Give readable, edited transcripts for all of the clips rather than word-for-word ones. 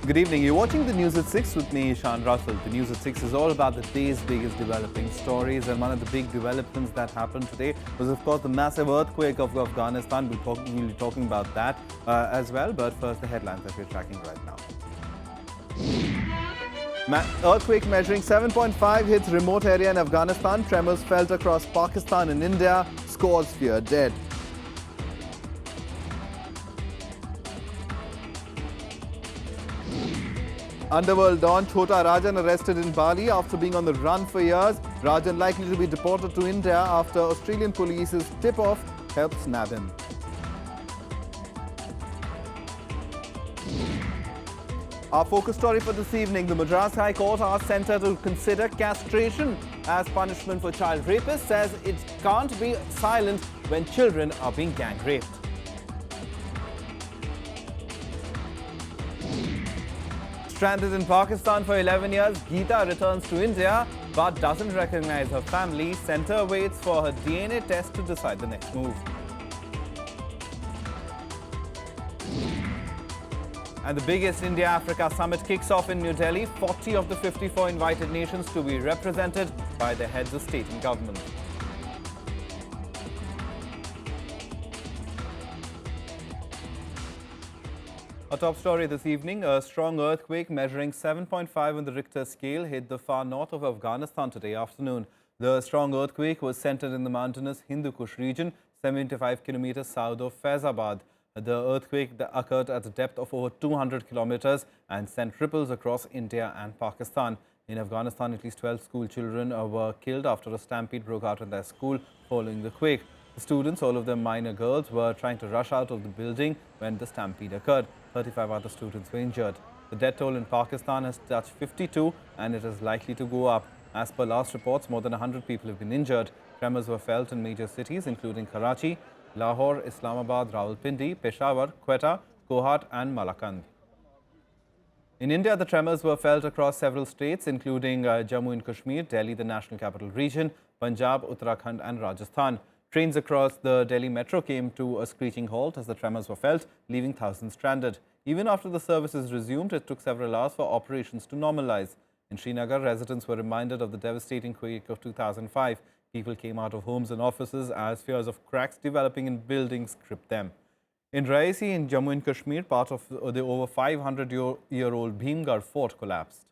Good evening. You're watching the News at 6 with me, Ishan Russell. The News at 6 is all about the day's biggest developing stories. And one of the big developments that happened today was, of course, the massive earthquake of Afghanistan. We'll be talking about that as well. But first, the headlines that we're tracking right now. Earthquake measuring 7.5 hits remote area in Afghanistan. Tremors felt across Pakistan and India. Scores fear dead. Underworld Don Chota Rajan arrested in Bali after being on the run for years. Rajan likely to be deported to India after Australian police's tip-off helped snab him. Our focus story for this evening, the Madras High Court asked Centre to consider castration as punishment for child rapists, says it can't be silent when children are being gang raped. Stranded in Pakistan for 11 years, Geeta returns to India but doesn't recognize her family. Centre waits for her DNA test to decide the next move. And the biggest India-Africa summit kicks off in New Delhi. 40 of the 54 invited nations to be represented by the heads of state and government. Our top story this evening, a strong earthquake measuring 7.5 on the Richter scale hit the far north of Afghanistan today afternoon. The strong earthquake was centered in the mountainous Hindu Kush region, 75 kilometers south of Faizabad. The earthquake occurred at a depth of over 200 kilometers and sent ripples across India and Pakistan. In Afghanistan, at least 12 school children were killed after a stampede broke out in their school following the quake. The students, all of them minor girls, were trying to rush out of the building when the stampede occurred. 35 other students were injured. The death toll in Pakistan has touched 52 and it is likely to go up. As per last reports, more than 100 people have been injured. Tremors were felt in major cities including Karachi, Lahore, Islamabad, Rawalpindi, Peshawar, Quetta, Kohat and Malakand. In India, the tremors were felt across several states including Jammu and Kashmir, Delhi, the national capital region, Punjab, Uttarakhand and Rajasthan. Trains across the Delhi metro came to a screeching halt as the tremors were felt, leaving thousands stranded. Even after the services resumed, it took several hours for operations to normalize. In Srinagar, residents were reminded of the devastating quake of 2005. People came out of homes and offices as fears of cracks developing in buildings gripped them. In Raisi, in Jammu and Kashmir, part of the over 500-year-old Bhimgarh fort collapsed.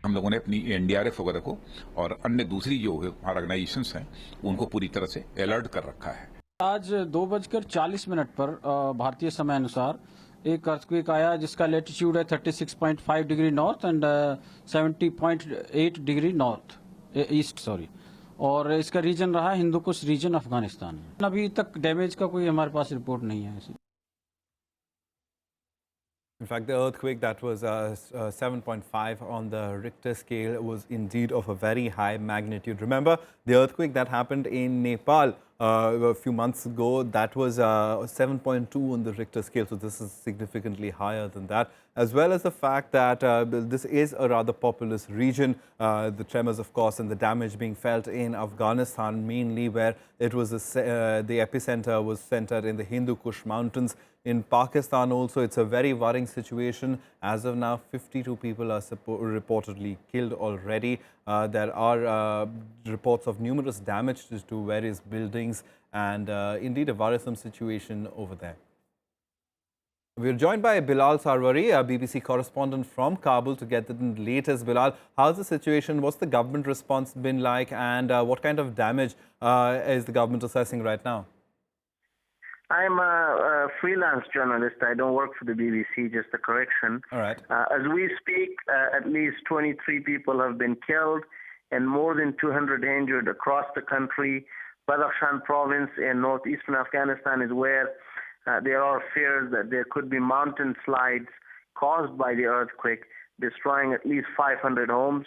हम लोगों ने अपनी NDRF वगैरह को और अन्य दूसरी जो ऑर्गेनाइजेशंस हैं उनको पूरी तरह से अलर्ट कर रखा है। आज 2:40 पर भारतीय समय अनुसार एक अर्थक्वेक आया जिसका लैटिट्यूड है 36.5 degree north and 70.8 degree north east और इसका रीजन रहा हिंदू कुश रीजन अफगानिस्तान। अभी तक डैमेज का कोई हमारे पास रिपोर्ट नहीं है। In fact, the earthquake that was 7.5 on the Richter scale was indeed of a very high magnitude. Remember, the earthquake that happened in Nepal a few months ago, that was 7.2 on the Richter scale. So this is significantly higher than that, as well as the fact that this is a rather populous region. The tremors, of course, and the damage being felt in Afghanistan, mainly where it was the epicenter was centered in the Hindu Kush mountains. In Pakistan also, it's a very worrying situation. As of now, 52 people are reportedly killed already. There are reports of numerous damages to various buildings and indeed a worrisome situation over there. We're joined by Bilal Sarwari, a BBC correspondent from Kabul, to get the latest. Bilal, how's the situation? What's the government response been like? And what kind of damage is the government assessing right now? I'm a freelance journalist. I don't work for the BBC, just a correction. All right. As we speak, at least 23 people have been killed and more than 200 injured across the country. Badakhshan province in northeastern Afghanistan is where there are fears that there could be mountain slides caused by the earthquake, destroying at least 500 homes.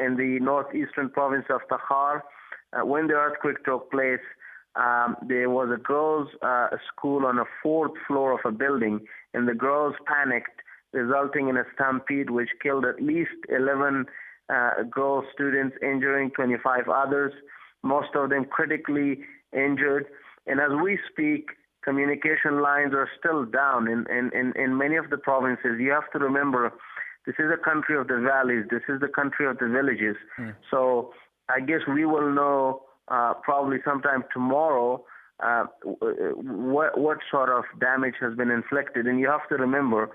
In the northeastern province of Takhar, when the earthquake took place, there was a girls' school on a fourth floor of a building, and the girls panicked, resulting in a stampede which killed at least 11 girl students, injuring 25 others. most of them critically injured. And as we speak, communication lines are still down in many of the provinces. You have to remember, this is a country of the valleys. This is the country of the villages. So I guess we will know probably sometime tomorrow what sort of damage has been inflicted. And you have to remember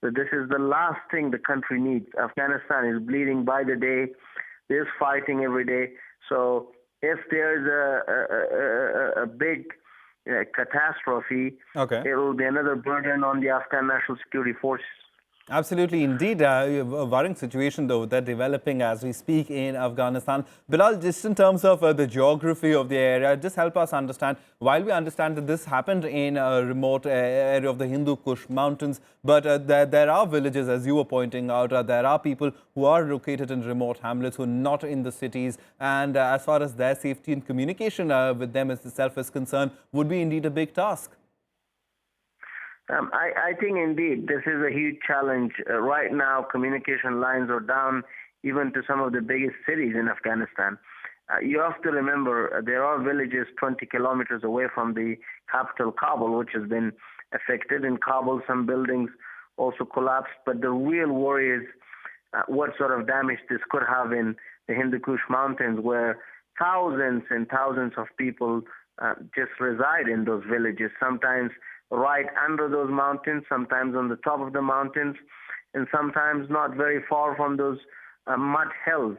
that this is the last thing the country needs. Afghanistan is bleeding by the day. There's fighting every day. So if there's a big catastrophe, it will be another burden on the Afghan National Security Forces. Absolutely, indeed. A worrying situation, though, that developing as we speak in Afghanistan. Bilal, just in terms of the geography of the area, just help us understand, while we understand that this happened in a remote area of the Hindu Kush mountains, but there are villages, as you were pointing out, there are people who are located in remote hamlets who are not in the cities. And as far as their safety and communication with them itself is concerned, would be indeed a big task. I think indeed this is a huge challenge. Right now, communication lines are down even to some of the biggest cities in Afghanistan. You have to remember there are villages 20 kilometers away from the capital, Kabul, which has been affected. In Kabul, some buildings also collapsed. But the real worry is what sort of damage this could have in the Hindu Kush mountains, where thousands and thousands of people just reside in those villages, sometimes right under those mountains, sometimes on the top of the mountains, and sometimes not very far from those mud hills.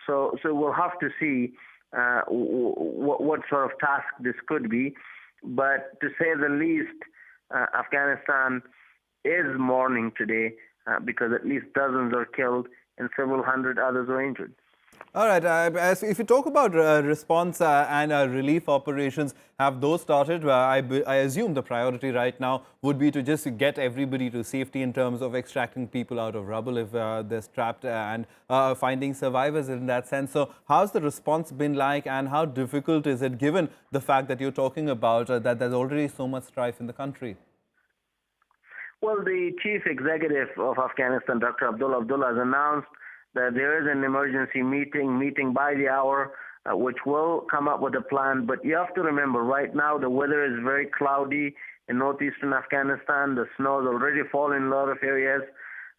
So we'll have to see what sort of task this could be. But to say the least, Afghanistan is mourning today because at least dozens are killed and several hundred others are injured. All right. If you talk about response and relief operations, have those started? I assume the priority right now would be to just get everybody to safety in terms of extracting people out of rubble if they're trapped and finding survivors in that sense. So how's the response been like, and how difficult is it given the fact that you're talking about that there's already so much strife in the country? Well, the chief executive of Afghanistan, Dr. Abdullah has announced that there is an emergency meeting by the hour, which will come up with a plan. But you have to remember, right now the weather is very cloudy in northeastern Afghanistan. The snow has already fallen in a lot of areas.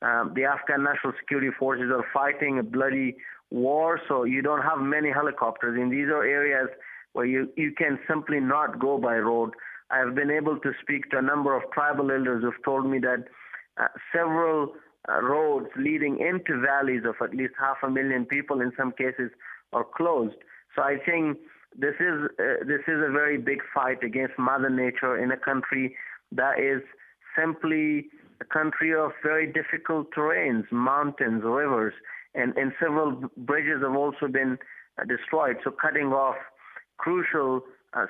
The Afghan National Security Forces are fighting a bloody war, so you don't have many helicopters. And these are areas where you can simply not go by road. I have been able to speak to a number of tribal elders who've told me that several roads leading into valleys of at least 500,000 people in some cases are closed. So I think this is a very big fight against Mother Nature in a country that is simply a country of very difficult terrains, mountains, rivers, and several bridges have also been destroyed. So cutting off crucial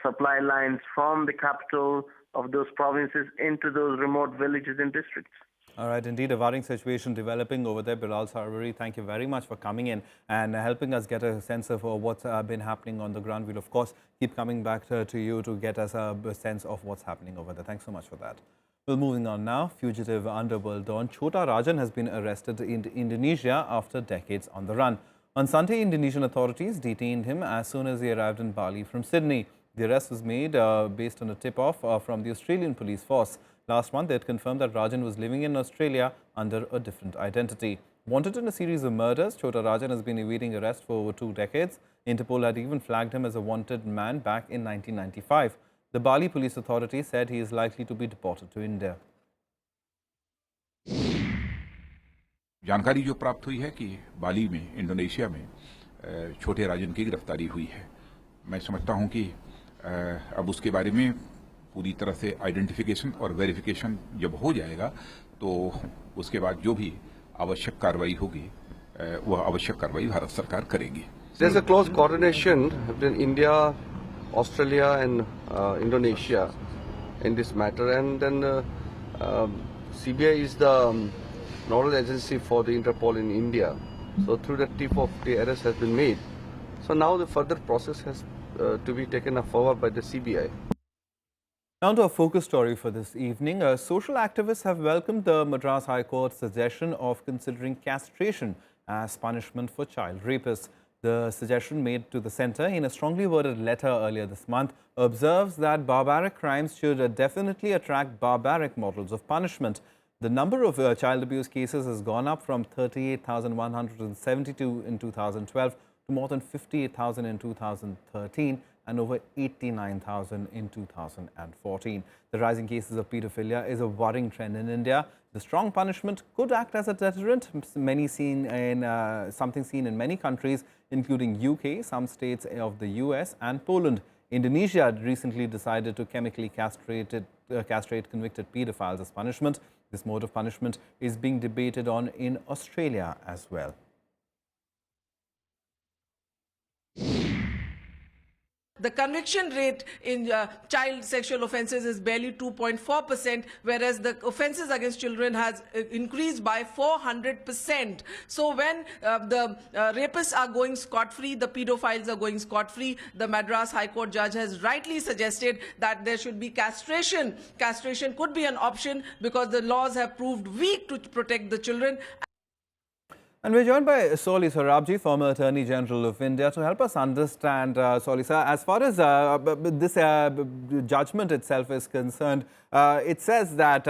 supply lines from the capital of those provinces into those remote villages and districts. All right, indeed, a worrying situation developing over there. Bilal Sarwari, thank you very much for coming in and helping us get a sense of what's been happening on the ground. We'll, of course, keep coming back to you to get us a sense of what's happening over there. Thanks so much for that. Well, moving on now, fugitive underworld don Chota Rajan has been arrested in Indonesia after decades on the run. On Sunday, Indonesian authorities detained him as soon as he arrived in Bali from Sydney. The arrest was made based on a tip-off from the Australian police force. Last month, they had confirmed that Rajan was living in Australia under a different identity. Wanted in a series of murders, Chota Rajan has been evading arrest for over 2 decades. Interpol had even flagged him as a wanted man back in 1995. The Bali police authority said he is likely to be deported to India. जानकारी जो प्राप्त हुई है कि बाली में, Indonesia में छोटे राजन की गिरफ्तारी हुई है। मैं समझता हूं कि अब उसके बारे में पूरी तरह से आइडेंटिफिकेशन और वेरिफिकेशन जब हो जाएगा तो उसके बाद जो भी आवश्यक कार्रवाई होगी वह आवश्यक कार्रवाई भारत सरकार करेगी। There's a close coordination between India, Australia and Indonesia in this matter, and then CBI is the nodal agency for the Interpol in India. So through the tip of the arrest has been made. So now the further process has to be taken forward by the CBI. Now to a focus story for this evening. Social activists have welcomed the Madras High Court's suggestion of considering castration as punishment for child rapists. The suggestion made to the centre in a strongly worded letter earlier this month observes that barbaric crimes should definitely attract barbaric models of punishment. The number of child abuse cases has gone up from 38,172 in 2012 to more than 58,000 in 2013 and over 89,000 in 2014. The rising cases of paedophilia is a worrying trend in India. The strong punishment could act as a deterrent, something seen in many countries, including UK, some states of the US and Poland. Indonesia recently decided to chemically castrate convicted paedophiles as punishment. This mode of punishment is being debated on in Australia as well. The conviction rate in child sexual offences is barely 2.4%, whereas the offences against children has increased by 400%. So when the rapists are going scot-free, the paedophiles are going scot-free, the Madras High Court judge has rightly suggested that there should be castration. Castration could be an option because the laws have proved weak to protect the children. And we're joined by Soli Sorabji, former Attorney General of India, to help us understand, Soli sir, as far as this judgment itself is concerned, it says that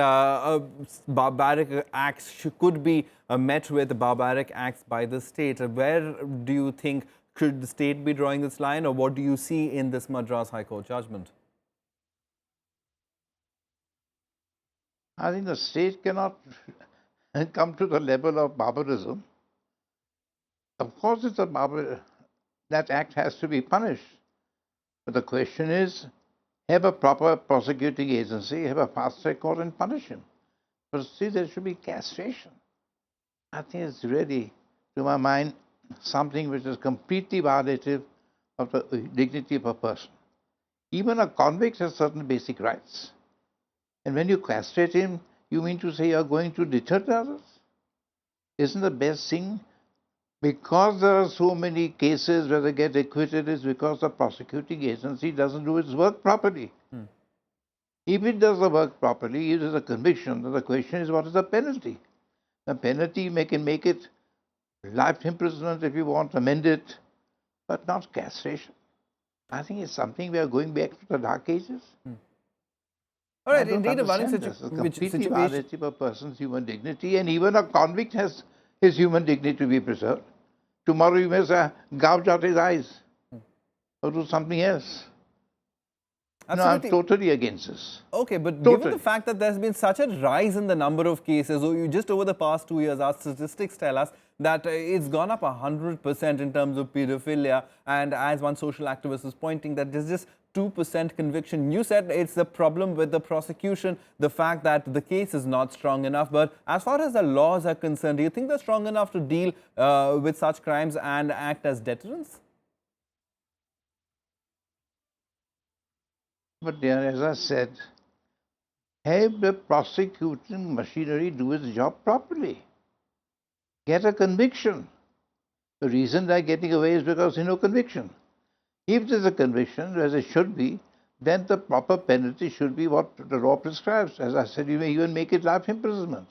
barbaric acts could be met with barbaric acts by the state. Where do you think should the state be drawing this line, or what do you see in this Madras High Court judgment? I think the state cannot come to the level of barbarism. Of course, it's a that act has to be punished. But the question is, have a proper prosecuting agency, have a fast track court and punish him. But see, there should be castration. I think it's really, to my mind, something which is completely violative of the dignity of a person. Even a convict has certain basic rights. And when you castrate him, you mean to say you are going to deter the others? Isn't the best thing? Because there are so many cases where they get acquitted is because the prosecuting agency doesn't do its work properly. If it does the work properly, it is a conviction. Then the question is, what is the penalty? The penalty can make it life imprisonment if you want, amend it, but not castration. I think it's something we are going back to the dark ages. All right, indeed, a worrying situation. Completely violative of a person's human dignity, and even a convict has his human dignity to be preserved. Tomorrow you may say, gouge out his eyes or do something else. Absolutely. No, I'm totally against this. Okay, but given the fact that there's been such a rise in the number of cases, just over the past 2 years, our statistics tell us that it's gone up 100% in terms of pedophilia. And as one social activist is pointing, that there's just 2% conviction. You said it's the problem with the prosecution, the fact that the case is not strong enough. But as far as the laws are concerned, do you think they're strong enough to deal with such crimes and act as deterrents? But as I said, have the prosecuting machinery do its job properly. Get a conviction. The reason they're getting away is because there's no conviction. If there's a conviction, as it should be, then the proper penalty should be what the law prescribes. As I said, you may even make it life imprisonment,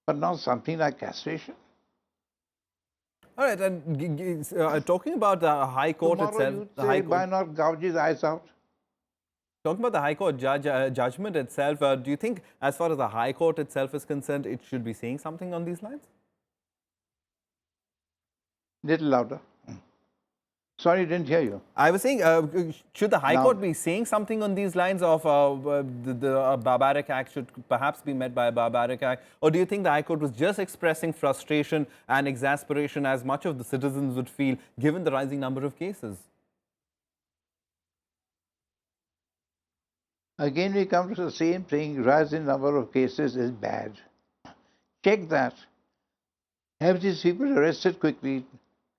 but not something like castration. All right, and talking about the High Court Tomorrow itself, why not gouge his eyes out? Talking about the High Court judgment itself, do you think, as far as the High Court itself is concerned, it should be saying something on these lines? Little louder. Sorry, didn't hear you. I was saying, should the High Court be saying something on these lines of the barbaric act should perhaps be met by a barbaric act? Or do you think the High Court was just expressing frustration and exasperation as much of the citizens would feel, given the rising number of cases? Again, we come to the same thing, rising number of cases is bad. Check that. Have these people arrested quickly,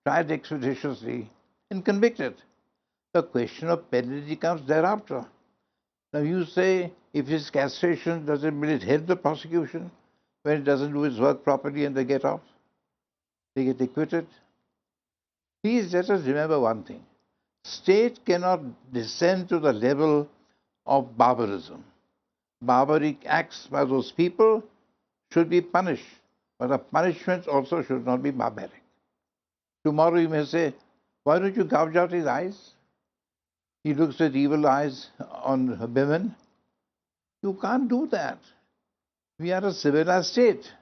tried expeditiously, and convicted. The question of penalty comes thereafter. Now you say, if it's castration, will it help the prosecution when it doesn't do its work properly and they get off? They get acquitted? Please let us remember one thing. State cannot descend to the level of barbarism. Barbaric acts by those people should be punished, but the punishment also should not be barbaric. Tomorrow you may say, Why don't you gouge out his eyes? He looks with evil eyes on women. You can't do that. We are a civilized state.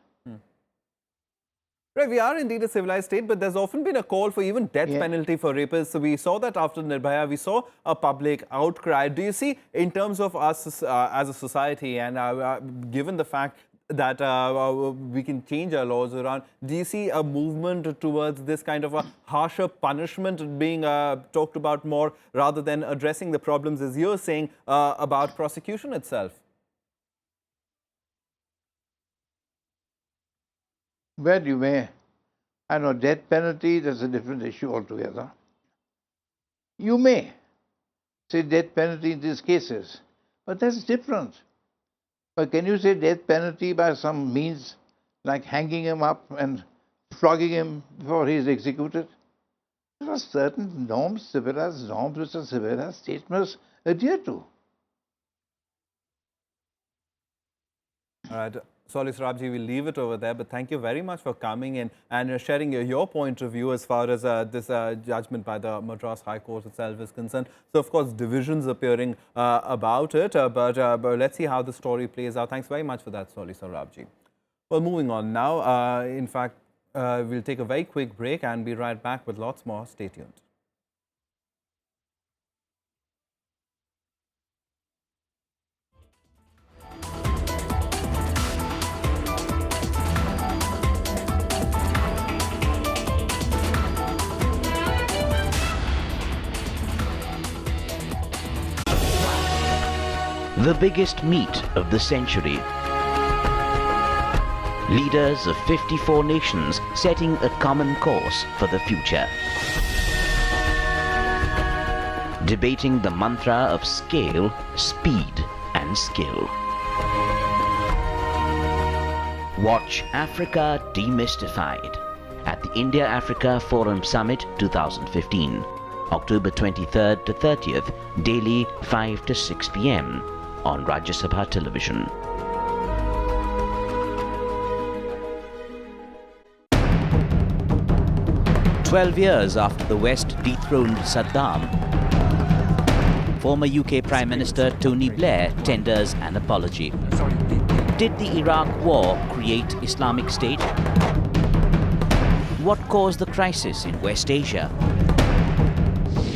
Right, we are indeed a civilized state, but there's often been a call for even death penalty for rapists. So we saw that after Nirbhaya, we saw a public outcry. Do you see, in terms of us as a society, and given the fact that we can change our laws around, do you see a movement towards this kind of a harsher punishment being talked about more, rather than addressing the problems, as you're saying, about prosecution itself? Well, you may. I know death penalty, that's a different issue altogether. You may say death penalty in these cases, but that's different. But can you say death penalty by some means like hanging him up and flogging him before he is executed? There are certain norms, civilized norms, which a civilized state must adhere to. All right. Sorry, Sarabji, we'll leave it over there, but thank you very much for coming in and sharing your point of view as far as this judgment by the Madras High Court itself is concerned. So, of course, divisions appearing about it, but let's see how the story plays out. Thanks very much for that, Sorry, Sarabji. Well, moving on now. In fact, we'll take a very quick break and be right back with lots more. Stay tuned. The biggest meet of the century. Leaders of 54 nations setting a common course for the future. Debating the mantra of scale, speed and skill. Watch Africa Demystified at the India-Africa Forum Summit 2015. October 23rd to 30th, daily 5 to 6 p.m. on Rajya Sabha television. "12 years after the West dethroned Saddam, former UK Prime Minister Tony Blair tenders an apology. Did the Iraq War create Islamic State? What caused the crisis in West Asia?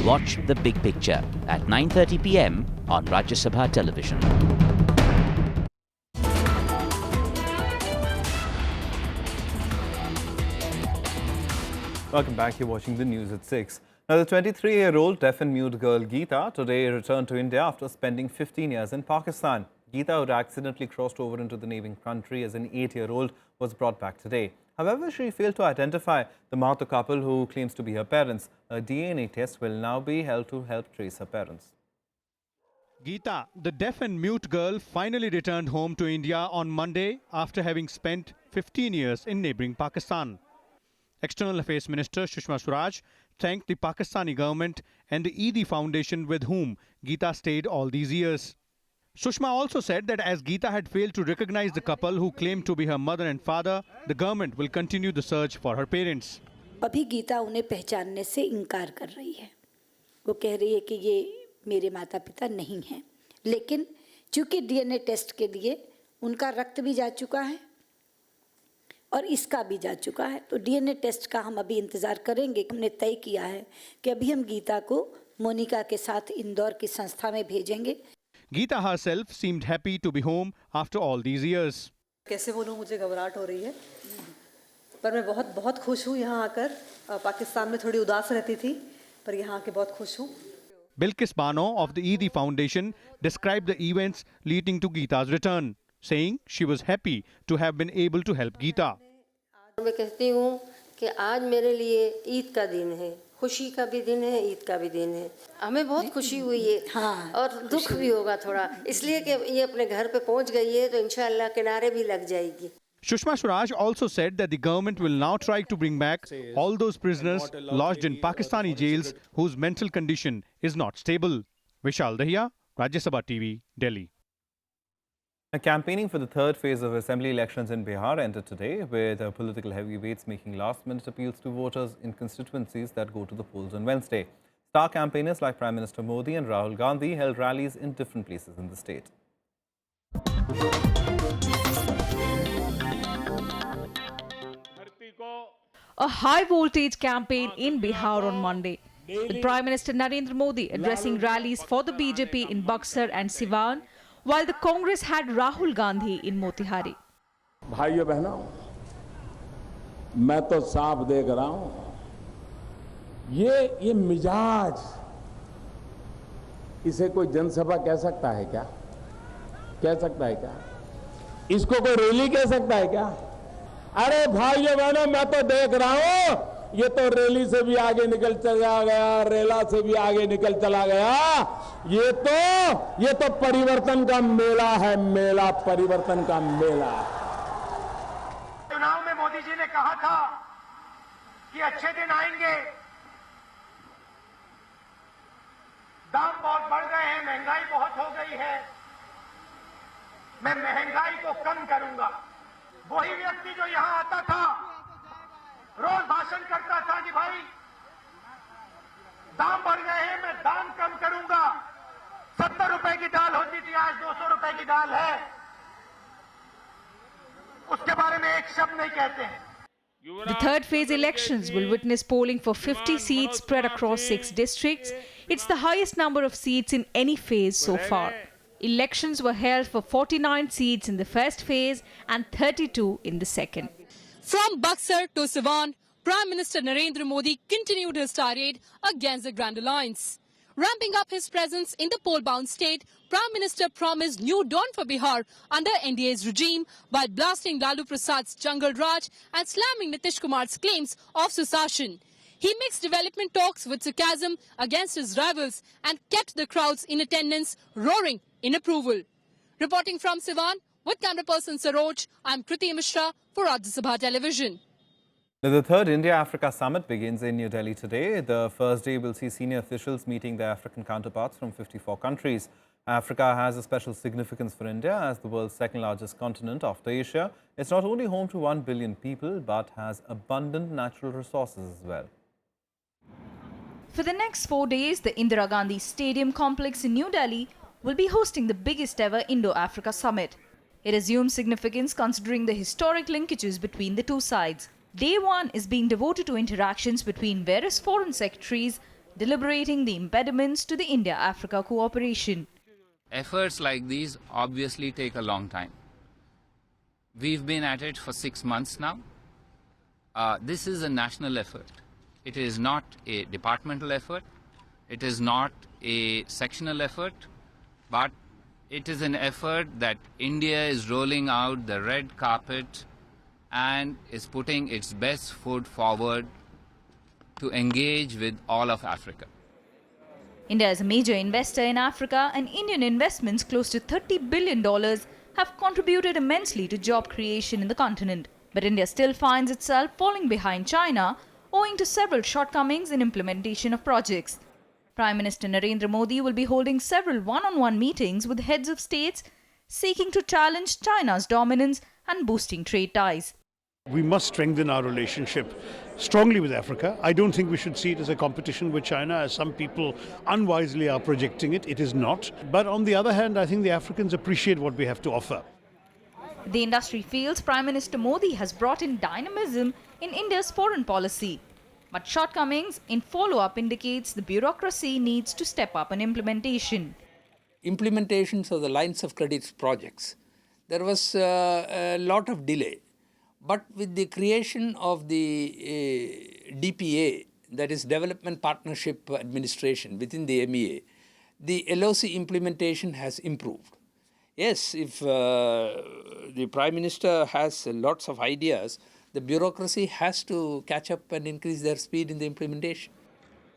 Watch The Big Picture at 9:30 p.m. on Rajya Sabha television. Welcome back. You're watching the news at 6. Now, the 23-year-old deaf and mute girl Geeta today returned to India after spending 15 years in Pakistan. Geeta, who had accidentally crossed over into the neighboring country as an 8-year-old, was brought back today. However, she failed to identify the Mahato couple who claims to be her parents. A DNA test will now be held to help trace her parents. Geeta, the deaf and mute girl, finally returned home to India on Monday after having spent 15 years in neighboring Pakistan. External Affairs Minister Sushma Swaraj thanked the Pakistani government and the ED Foundation with whom Geeta stayed all these years. Sushma also said that as Geeta had failed to recognize the couple who claimed to be her mother and father, the government will continue the search for her parents. अभी गीता उन्हें पहचानने से इनकार कर रही है। वो कह रही है कि ये मेरे माता पिता नहीं हैं, लेकिन चूंकि डीएनए टेस्ट के लिए उनका रक्त भी जा चुका है और इसका भी जा चुका है, तो डीएनए टेस्ट का हम अभी इंतजार करेंगे। हमने तय किया है कि अभी हम गीता को मोनिका के साथ इंदौर की संस्था में भेजेंगे। Geeta herself seemed happy to be home after all these years. कैसे बोलूं, मुझे घबराहट हो रही है, पर मैं बहुत खुश हूं यहाँ आकर। पाकिस्तान में थोड़ी उदास रहती थी, पर यहाँ आके बहुत खुश हूं। Bilkis Bano of the ED Foundation described the events leading to Geeta's return, saying she was happy to have been able to help Geeta. मैं कहती हूँ कि आज मेरे लिए ईद का दिन है, खुशी का भी दिन है, ईद का भी दिन है। हमें बहुत खुशी हुई है, हाँ, और दुख भी होगा थोड़ा, इसलिए कि ये अपने घर पे पहुंच गई है, तो इंशाअल्लाह किनारे भी लग जाएगी। Sushma Swaraj also said that the government will now try to bring back all those prisoners lodged in Pakistani jails whose mental condition is not stable. Vishal Dahiya, Rajya Sabha TV, Delhi. Campaigning for the third phase of assembly elections in Bihar ended today, with political heavyweights making last-minute appeals to voters in constituencies that go to the polls on Wednesday. Star campaigners like Prime Minister Modi and Rahul Gandhi held rallies in different places in the state. A high-voltage campaign in Bihar on Monday, with Prime Minister Narendra Modi addressing rallies for the BJP in Buxar and Siwan, while the Congress had Rahul Gandhi in Motihari. भाइयों बहनों, मैं तो साफ देख रहा हूं, ये मिजाज, इसे कोई जनसभा कह सकता है क्या? कह सकता है क्या? इसको कोई रैली कह सकता है क्या? अरे भाइयों बहनों, मैं तो देख रहा हूं, ये तो रैली से भी आगे निकल चला गया, रेला से भी आगे निकल चला गया। ये तो परिवर्तन का मेला है, मेला, परिवर्तन का मेला। चुनाव में मोदी जी ने कहा था कि अच्छे दिन आएंगे, दाम बहुत बढ़ गए हैं, महंगाई बहुत हो गई है, मैं महंगाई को कम करूंगा। वही व्यक्ति जो यहां आता था, रोज भाषण करता था कि भाई दाम बढ़ गए हैं, मैं दाम कम करूंगा। 70 रुपए की दाल होती थी, आज 200 रुपए की दाल है। उसके बारे में एक शब्द नहीं कहते हैं। The third phase elections will witness polling for 50 seats spread across 6 districts. It's the highest number of seats in any phase so far. Elections were held for 49 seats in the first phase and 32 in the second. From Buxar to Siwan, Prime Minister Narendra Modi continued his tirade against the Grand Alliance. Ramping up his presence in the poll-bound state, Prime Minister promised new dawn for Bihar under NDA's regime while blasting Lalu Prasad's Jungle Raj and slamming Nitish Kumar's claims of secession. He mixed development talks with sarcasm against his rivals and kept the crowds in attendance roaring in approval. Reporting from Siwan, with camera person Saroj, I'm Kriti Mishra for Rajya Sabha Television. The third India-Africa summit begins in New Delhi today. The first day will see senior officials meeting their African counterparts from 54 countries. Africa has a special significance for India as the world's second-largest continent after Asia. It's not only home to 1 billion people, but has abundant natural resources as well. For the next 4 days, the Indira Gandhi Stadium complex in New Delhi will be hosting the biggest ever Indo-Africa summit. It assumes significance considering the historic linkages between the two sides. Day 1 is being devoted to interactions between various foreign secretaries, deliberating the impediments to the India-Africa cooperation. Efforts like these obviously take a long time. We've been at it for 6 months now. This is a national effort. It is not a departmental effort. It is not a sectional effort, but it is an effort that India is rolling out the red carpet and is putting its best foot forward to engage with all of Africa. India is a major investor in Africa, and Indian investments close to $30 billion have contributed immensely to job creation in the continent. But India still finds itself falling behind China, owing to several shortcomings in implementation of projects. Prime Minister Narendra Modi will be holding several one-on-one meetings with heads of states seeking to challenge China's dominance and boosting trade ties. We must strengthen our relationship strongly with Africa. I don't think we should see it as a competition with China, as some people unwisely are projecting it. It is not. But on the other hand, I think the Africans appreciate what we have to offer. The industry feels Prime Minister Modi has brought in dynamism in India's foreign policy. But shortcomings in follow-up indicates the bureaucracy needs to step up in implementation. Implementations of the lines of credit projects, there was a lot of delay. But with the creation of the DPA, that is Development Partnership Administration within the MEA, the LOC implementation has improved. Yes, if the Prime Minister has lots of ideas, the bureaucracy has to catch up and increase their speed in the implementation.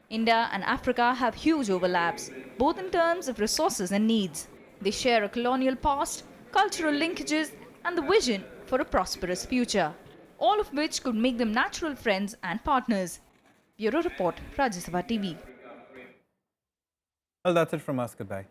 India and Africa have huge overlaps, both in terms of resources and needs. They share a colonial past, cultural linkages, and the vision for a prosperous future, all of which could make them natural friends and partners. Bureau Report, Rajya Sabha TV. Well, that's it from us. Goodbye.